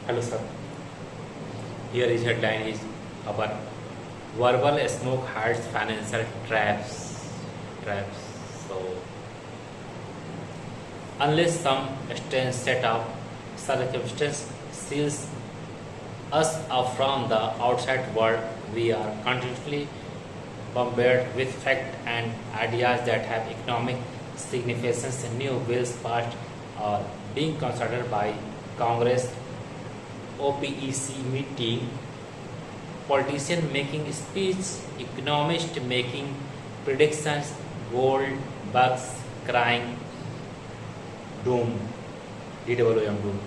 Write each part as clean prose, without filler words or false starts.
Hello, sir. Here is headline is our verbal smoke hides financial traps. Traps. So unless some strange set of circumstance seals us up from the outside world, we are continuously bombarded with facts and ideas that have economic significance. New bills passed are being considered by Congress, OPEC meeting, politician making speech, economist making predictions, gold bugs crying doom, DWM doom,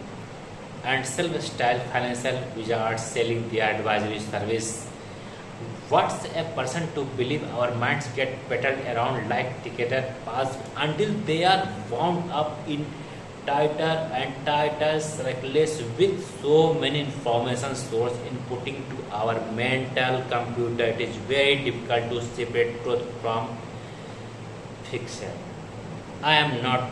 and self-styled financial wizards selling their advisory service. What's a person to believe our minds get battered around like ticketed pass until they are wound up in tighter and tighter circles with so many information source inputting to our mental computer. It is very difficult to separate truth from fiction. I am not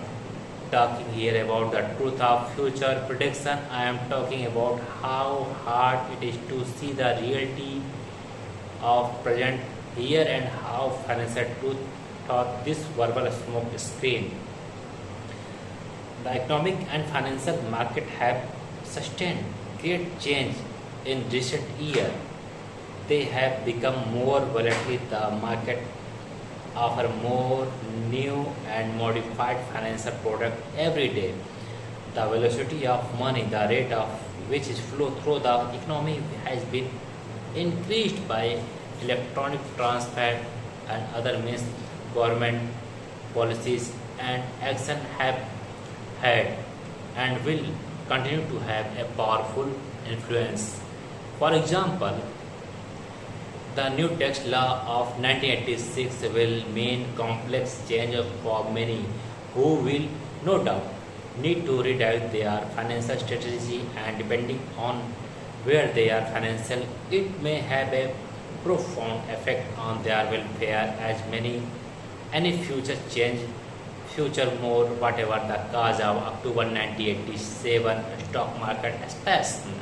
talking here about the truth of future prediction. I am talking about how hard it is to see the reality of present here and how financial truth thought this verbal smoke screen. The economic and financial market have sustained great change in recent years. They have become more volatile. The market offer more new and modified financial product every day. The velocity of money, the rate of which is flow through the economy has been increased by electronic transfer and other means. Government policies and action have had and will continue to have a powerful influence. For example, the new tax law of 1986 will mean complex change for many who will no doubt need to redirect their financial strategy, and depending on where they are financial, it may have a profound effect on their welfare as many any future change future more whatever the cause of October 1987 stock market especially.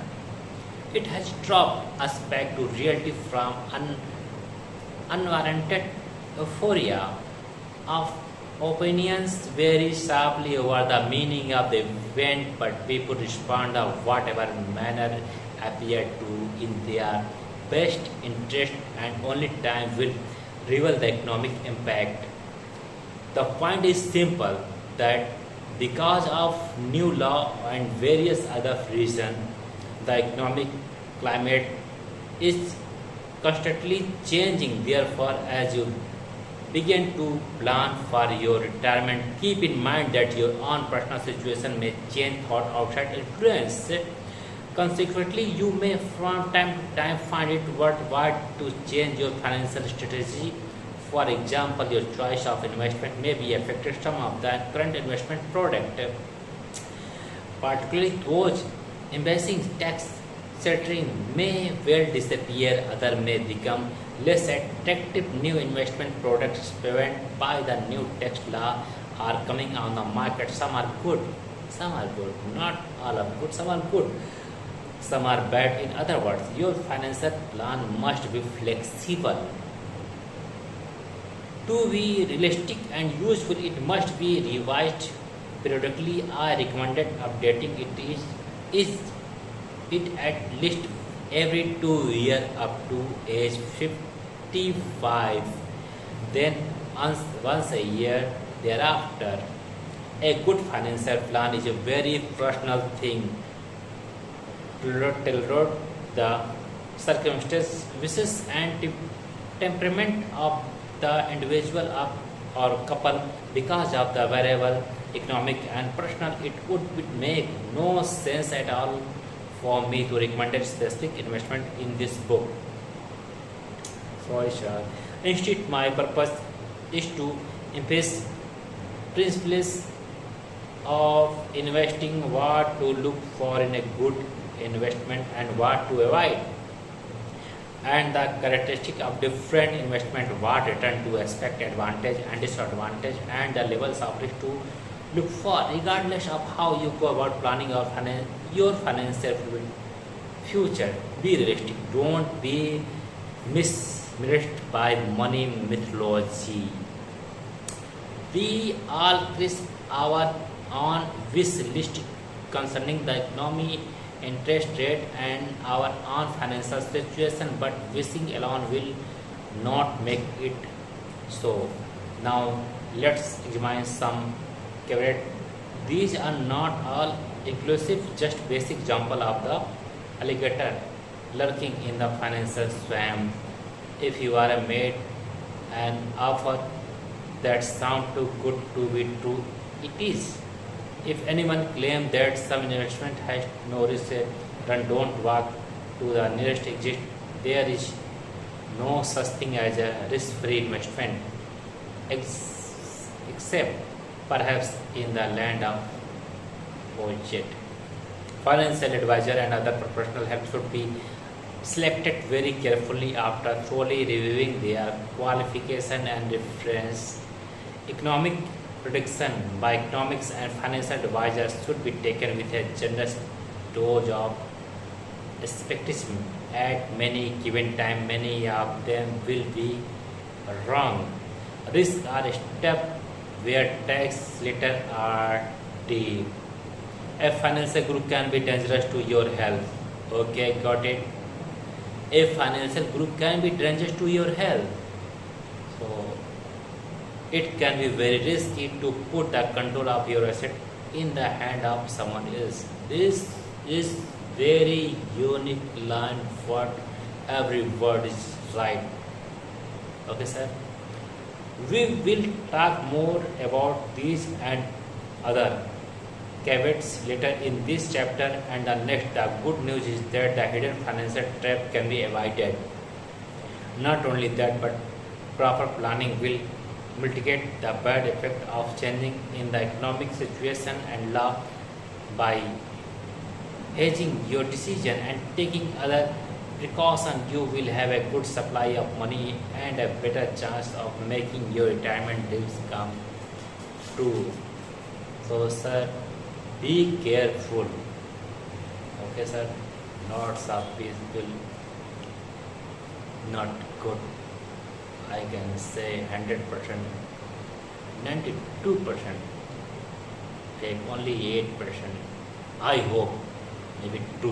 It has dropped us back to reality from unwarranted euphoria of opinions vary sharply over the meaning of the event, but people respond of whatever manner appear to in their best interest, and only time will reveal the economic impact. The point is simple that because of new law and various other reasons, the economic climate is constantly changing. Therefore, as you begin to plan for your retirement, keep in mind that your own personal situation may change thought outside influence. Consequently, you may from time to time find it worthwhile to change your financial strategy. For example, your choice of investment may be affected some of the current investment product, particularly those embracing tax sheltering may well disappear, other may become less attractive. New investment products prevented by the new tax law are coming on the market. Some are good, not all are good, some are good, some are bad. In other words, your financial plan must be flexible. To be realistic and useful, it must be revised periodically. I recommended updating is it at least every 2 years up to age 55. Then once a year thereafter. A good financial plan is a very personal thing. Tailored the circumstances, wishes, and temperament of the individual or couple. Because of the variable economic and personal, it would make no sense at all for me to recommend a specific investment in this book. Sorry, sir. Instead, my purpose is to emphasize principles of investing, what to look for in a good investment and what to avoid, and the characteristic of different investment, what return to expect, advantage and disadvantage, and the levels of risk to look for. Regardless of how you go about planning your financial future. Be realistic. Don't be mislead by money mythology. We all create our own wish list concerning the economy, interest rate, and our own financial situation, but wishing alone will not make it so. Now, let's examine some caveat. These are not all inclusive, just basic example of the alligator lurking in the financial swamp. If you are a made an offer that sound too good to be true, it is. If anyone claims that some investment has no risk, then don't walk to the nearest exit. There is no such thing as a risk-free investment, except perhaps in the land of bullshit. Financial advisor and other professional help should be selected very carefully after thoroughly reviewing their qualification and reference. Economic prediction by economics and financial advisors should be taken with a generous dose of skepticism. At many given time, many of them will be wrong. Risks are a step where tax later are deep. A financial group can be dangerous to your health. Okay, got it. A financial group can be dangerous to your health. So it can be very risky to put the control of your asset in the hand of someone else. This is very unique line. What every word is right. Okay, sir. We will talk more about these and other caveats later in this chapter and the next. The good news is that the hidden financial trap can be avoided. Not only that, but proper planning will mitigate the bad effect of changing in the economic situation and law. By hedging your decision and taking other precaution, you will have a good supply of money and a better chance of making your retirement dreams come true. So, sir, be careful. Okay, sir. Lots of people not good. I can say 100%, 92%. Take only 8%. I hope maybe 2%.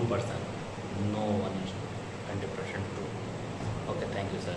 No one is 100% true. Okay, thank you, sir.